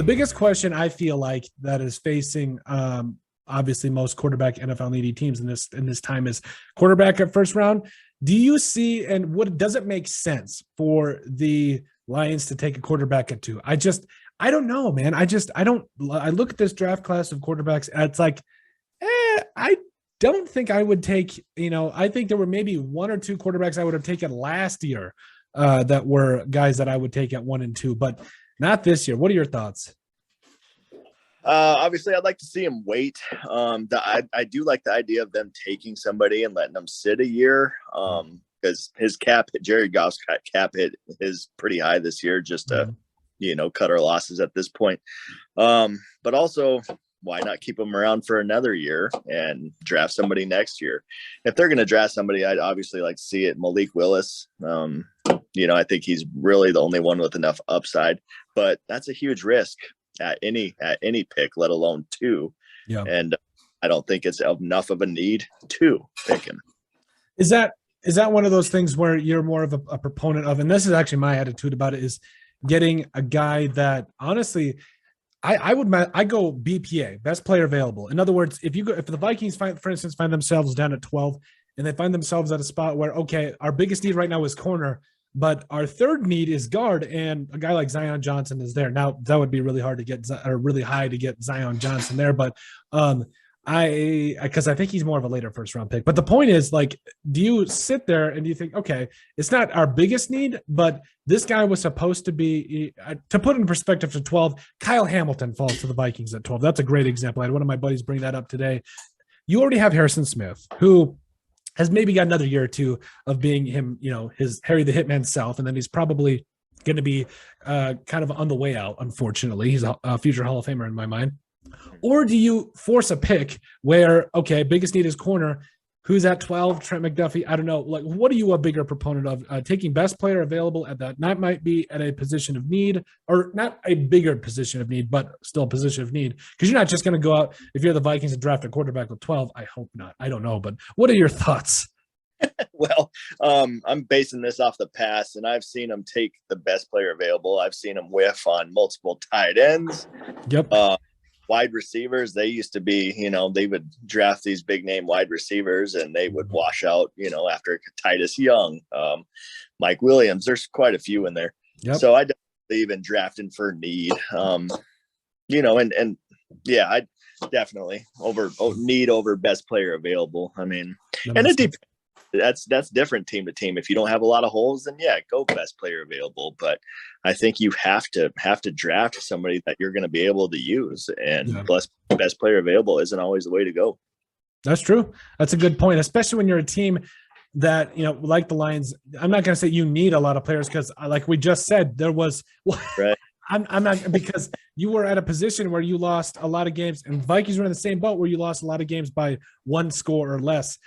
the biggest question I feel like that is facing obviously most quarterback NFL needy teams in this time is quarterback at first round. Do you see, and what does it make sense for the Lions to take a quarterback at 2? I don't know, man. I look at this draft class of quarterbacks and it's like, I don't think I would take, I think there were maybe 1 or 2 quarterbacks I would have taken last year that were guys that I would take at 1 and 2, but not this year. What are your thoughts? Obviously, I'd like to see him wait. I do like the idea of them taking somebody and letting them sit a year because his Jared Goff's cap hit is pretty high this year just to, cut our losses at this point. But also, why not keep him around for another year and draft somebody next year? If they're going to draft somebody, I'd obviously like to see it. Malik Willis. I think he's really the only one with enough upside, but that's a huge risk at any pick, let alone 2. Yeah. And I don't think it's enough of a need to pick him. Is that one of those things where you're more of a proponent of, and this is actually my attitude about it, is getting a guy that honestly, I go BPA, best player available. In other words, if the Vikings find themselves down at 12 and they find themselves at a spot where, okay, our biggest need right now is corner, but our third need is guard, and a guy like Zion Johnson is there. Now that would be really hard to get, or really high to get Zion Johnson there, but because I think he's more of a later first round pick. But the point is, like, do you sit there and do you think, okay, it's not our biggest need, but this guy was supposed to be, to put in perspective to 12, Kyle Hamilton falls to the Vikings at 12. That's a great example. I had one of my buddies bring that up today. You already have Harrison Smith, who has maybe got another year or 2 of being him, his Harry the Hitman self, and then he's probably going to be kind of on the way out, unfortunately. He's a future Hall of Famer in my mind. Or do you force a pick where, okay, biggest need is corner, who's at 12, Trent McDuffie? I don't know. Like, what are you a bigger proponent of? Taking best player available at that might be at a position of need, or not a bigger position of need, but still a position of need. Because you're not just going to go out, if you're the Vikings, and draft a quarterback with 12. I hope not. I don't know. But what are your thoughts? Well, I'm basing this off the past, and I've seen him take the best player available. I've seen him whiff on multiple tight ends. Yep. Wide receivers, they used to be, they would draft these big name wide receivers and they would wash out, after Titus Young, Mike Williams. There's quite a few in there. Yep. So I don't believe in drafting for need. I definitely need over best player available. I mean, and it depends. That's different team to team. If you don't have a lot of holes, then go best player available. But I think you have to draft somebody that you're going to be able to use, and best player available isn't always the way to go. That's true. That's a good point, especially when you're a team that, like the Lions. I'm not going to say you need a lot of players because, like we just said, there was. Right. I'm not, because you were at a position where you lost a lot of games, and Vikings were in the same boat where you lost a lot of games by 1 score or less.